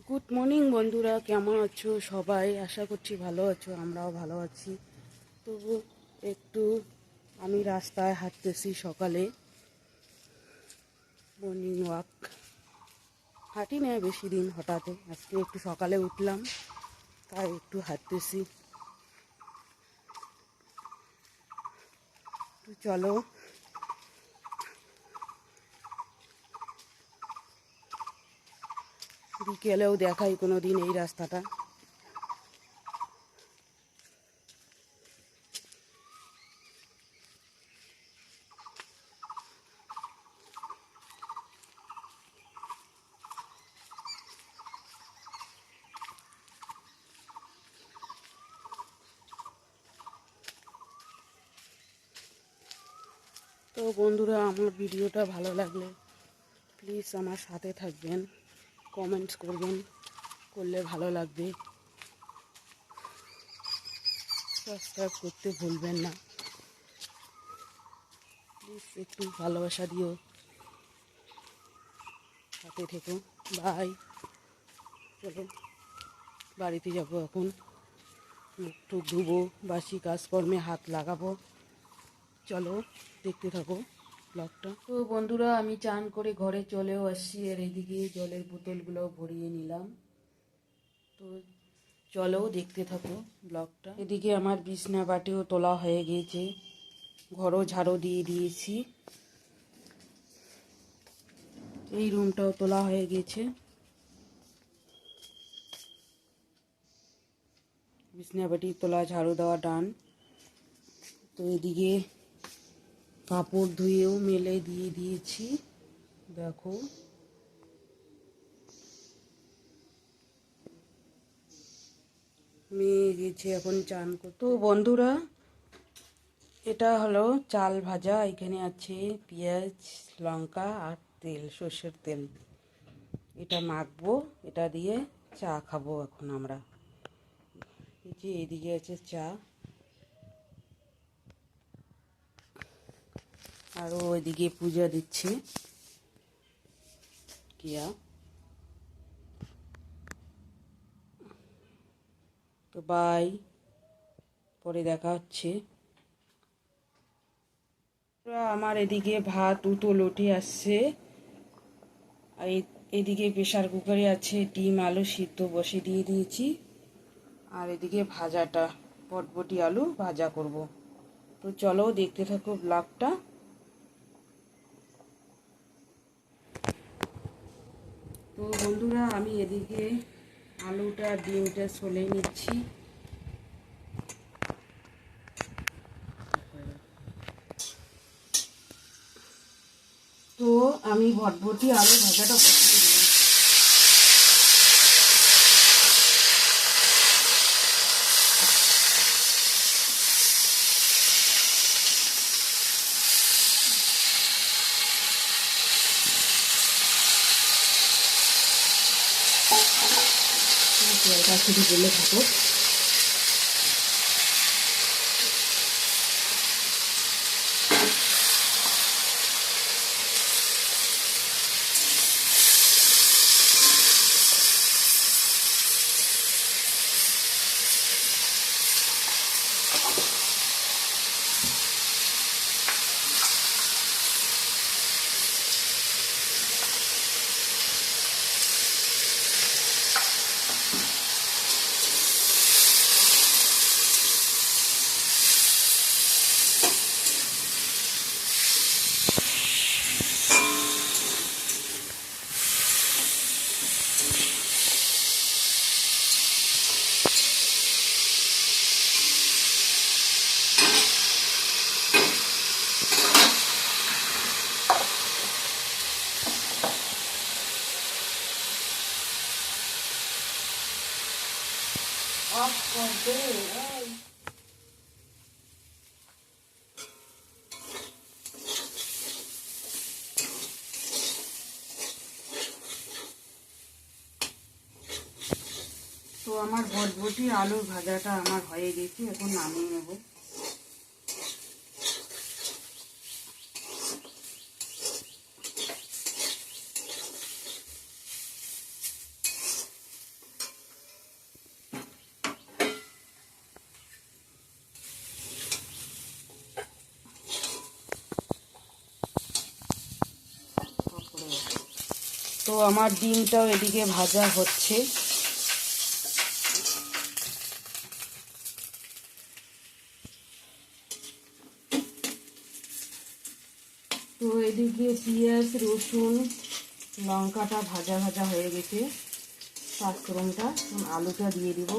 Good morning বন্ধুরা, কেমন আছো সবাই? আশা করছি ভালো আছো, আমরাও ভালো আছি। তবু একটু আমি রাস্তায় হাঁটতেছি সকালে, মর্নিং ওয়াক। হাঁটি না বেশি দিন, হঠাৎ আজকে একটু সকালে উঠলাম, তাই একটু হাঁটতেছি। তো চলো বিকেলেও দেখাই কোনো দিন এই রাস্তাটা। তো বন্ধুরা, আমার ভিডিওটা ভালো লাগলে প্লিজ আমার সাথে থাকবেন, কমেন্টস করবেন, করলে ভালো লাগবে। সাবস্ক্রাইব করতে ভুলবেন না প্লিজ, একটু ভালোবাসা দিও, সাথে থেকো। বাই। চলো বাড়িতে যাবো এখন, মুখ টুক ধুবো, বাসি কাজকর্মে হাত লাগাবো। চলো দেখতে থাকো ব্লগটা। তো বন্ধুরা, আমি চান করে ঘরে চলেও আসছি, আর এদিকে জলের বোতলগুলো ভরিয়ে নিলাম। তো চলো দেখতে থাকো ব্লগটা। এদিকে আমার বিছনা বাটিও তোলা হয়ে গিয়েছে, ঘরও ঝাড়ু দিয়ে দিয়েছি, এই রুমটাও তোলা হয়ে গেছে। বিছনা বাটি তোলা, ঝাড়ু দেওয়া ডান। তো এদিকে কাপড় ধুয়েও মেলে দিয়ে দিয়েছি, দেখো। মেয়ে গেছে এখন চান করতে। তো বন্ধুরা, এটা হলো চাল ভাজা, এখানে আছে পেঁয়াজ, লঙ্কা আর তেল, সর্ষের তেল। এটা মাখবো, এটা দিয়ে চা খাবো এখন আমরা। এই যে এদিকে আছে চা, আরও ওইদিকে পূজা দিচ্ছে কিয়া। তো বাই, পরে দেখা হচ্ছে। আমার এদিকে ভাত উতল উঠে আসছে, আর এদিকে প্রেশার কুকারে আছে ডিম আলু সিদ্ধ বসে দিয়ে দিয়েছি, আর এদিকে ভাজাটা বটবটি আলু ভাজা করব। তো চলো দেখতে থাকো ব্লগটা। তো বন্ধুরা, আমি এদিকে আলুটা ডিমটা ছলে নিচ্ছি। তো আমি বটবটি আলু ভাজাটা বসিয়ে দিলাম। তেলটা শুধু গেলে থাকো। অফ করতে তো আমার বটবটি আলুর ভাজাটা আমার হয়ে গেছে, এখন নামিয়ে নেব। তো আমার ডিমটাও এদিকে ভাজা হচ্ছে। তো এদিকে পেঁয়াজ রসুন লঙ্কাটা ভাজা ভাজা হয়ে গেছে, পাঁচফোড়নটা। আলুটা দিয়ে দিব।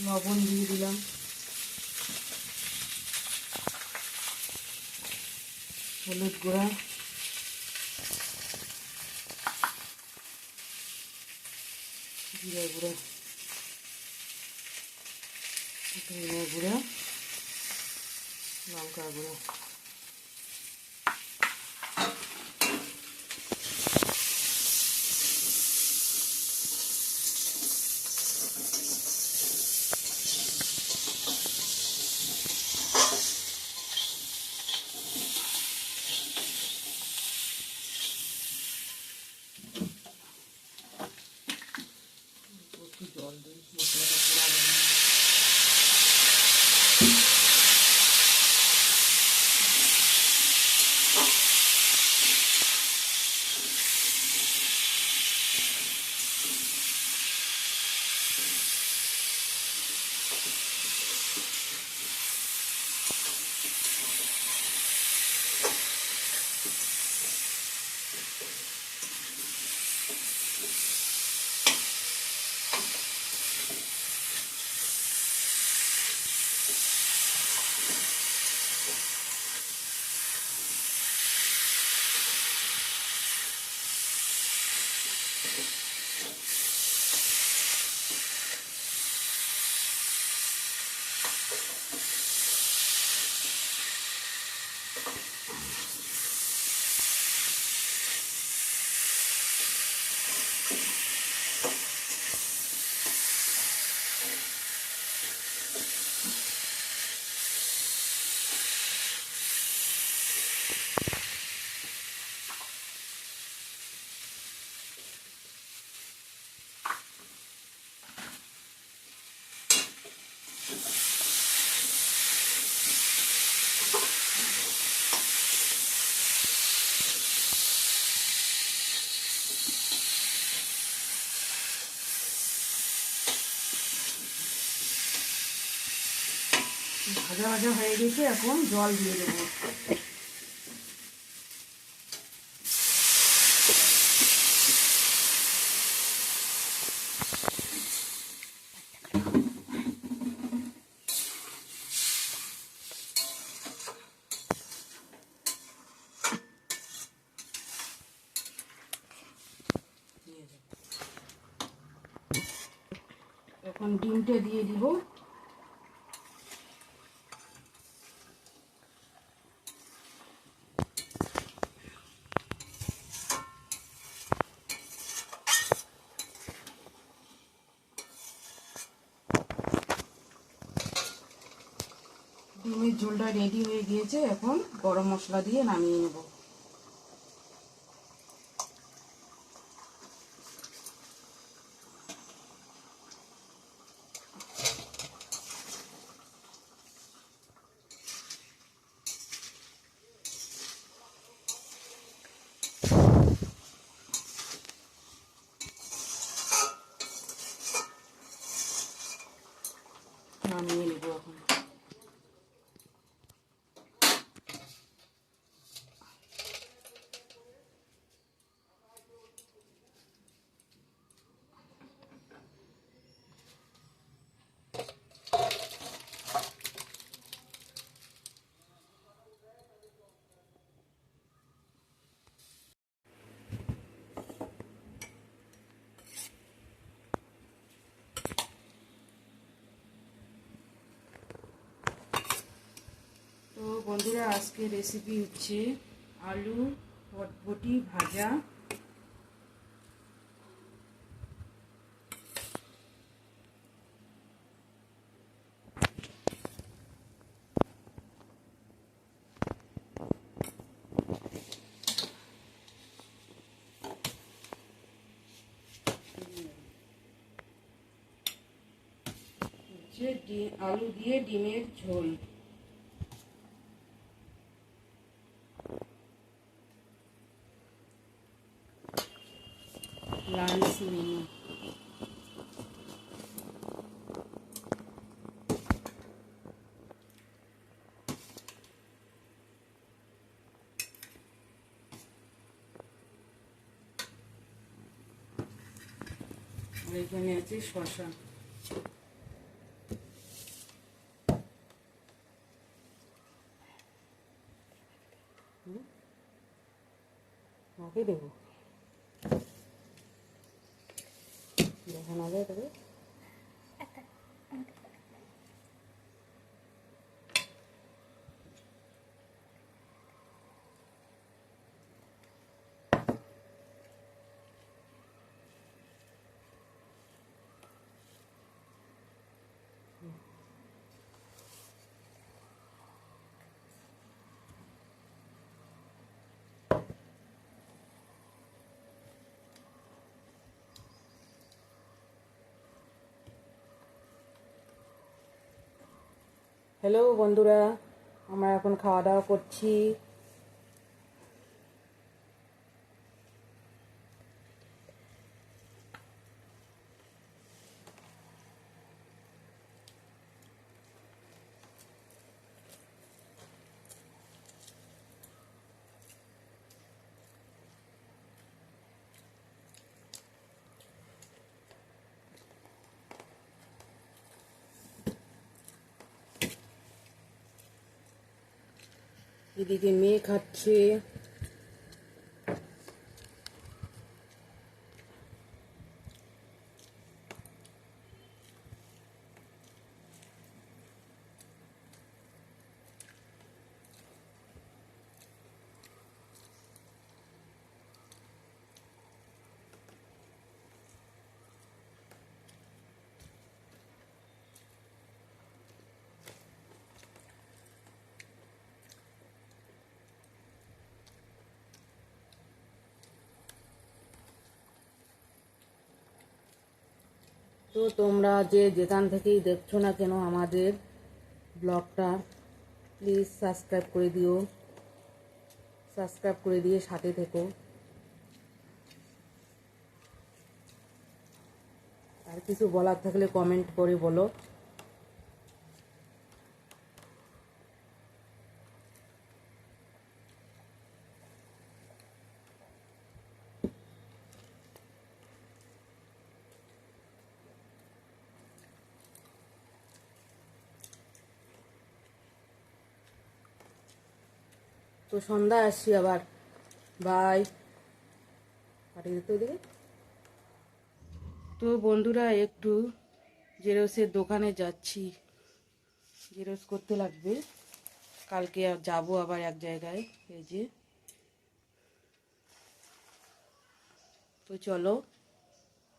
লবণ দিয়ে দিলাম, হলুদ গুঁড়া, জিরা গুঁড়া, ধনিয়া গুঁড়া, লঙ্কা গুঁড়া। একটু জল দিই, মশলাটা পোড়া যাবে না। ভাজা ভাজা হয়ে গেছে, এখন জল দিয়ে দেবো। এখন ডিমটা দিয়ে দিব। ডিমের ঝোলটা রেডি হয়ে গিয়েছে, এখন গরম মশলা দিয়ে নামিয়ে নেব। নামিয়ে নেব এখন। তো বন্ধুরা, আজকে রেসিপি হচ্ছে আলু বটবটি ভাজা। হচ্ছে আলু দিয়ে ডিমের ঝোল। Lunch menu. আর এখানে আছে শসা। মাকে দেবো, দেখা না যায় তবে। হ্যালো বন্ধুরা, আমরা এখন খাওয়া দাওয়া করছি। এদিকে মেয়ে খাচ্ছে। তো তোমরা যে যেখান থেকেই দেখছো না কেন আমাদের ব্লগটা, প্লিজ সাবস্ক্রাইব করে দিও, সাবস্ক্রাইব করে দিয়ে সাথে থেকো। আর কিছু বলার থাকলে কমেন্ট করে বলো। তো সন্ধ্যা আসছি আবার, বাই। পাঠিয়ে দিতে ওদিকে। তো বন্ধুরা, একটু জেরক্সের দোকানে যাচ্ছি, জেরক্স করতে লাগবে, কালকে যাবো আবার এক জায়গায়। এই যে, তো চলো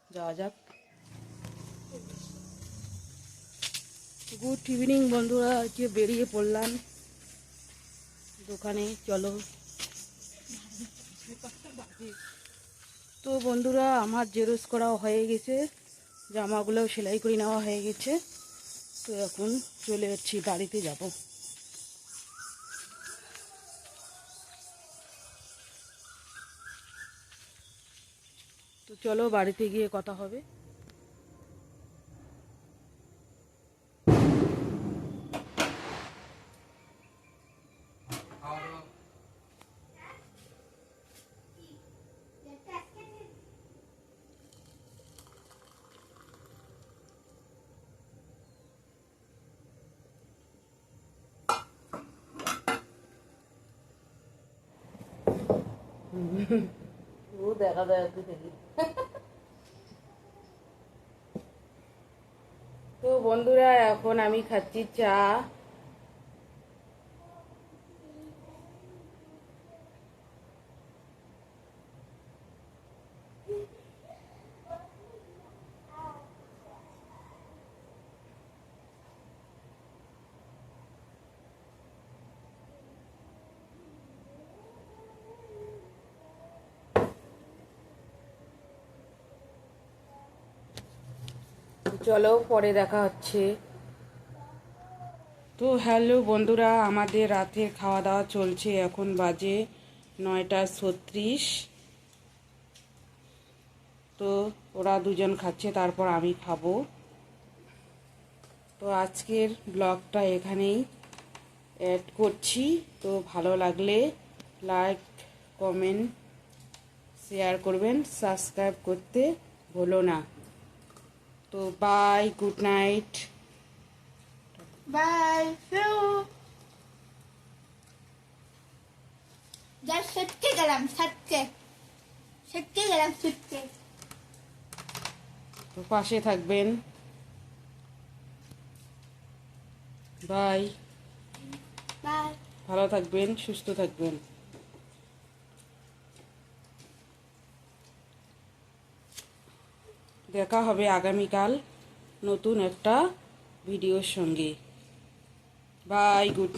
যাওয়া যাক। গুড ইভিনিং বন্ধুরা, আজকে বেরিয়ে পড়লাম দোকানে, চলো। তো বন্ধুরা, আমার জেরক্স করা হয়ে গেছে, জামাগুলো সেলাই করে নেওয়া হয়ে গেছে। তো এখন চলে যাচ্ছি, বাড়িতে যাব। তো চলো বাড়িতে গিয়ে কথা হবে। ও দেখা যায় একটু থেকে। তো বন্ধুরা, এখন আমি খাচ্ছি চা। চলো পরে দেখা হচ্ছে। তো হ্যালো বন্ধুরা, আমাদের রাতের খাওয়া দাওয়া চলছে। এখন বাজে 9:36। তো ওরা দুজন খাচ্ছে, তারপর আমি খাবো। তো আজকের ব্লগটা এখানেই অ্যাড করছি। তো ভালো লাগলে লাইক, কমেন্ট, শেয়ার করবেন, সাবস্ক্রাইব করতে ভুলো না। তো বাই, গুড নাইট। বাই। যা সত্যি গেলাম, সত্যি গেলাম, সত্যি। তো পাশে থাকবেন। বাই। বাই। ভালো থাকবেন, সুস্থ থাকবেন। দেখা হবে আগামীকাল নতুন একটা ভিডিওর সঙ্গে। By, good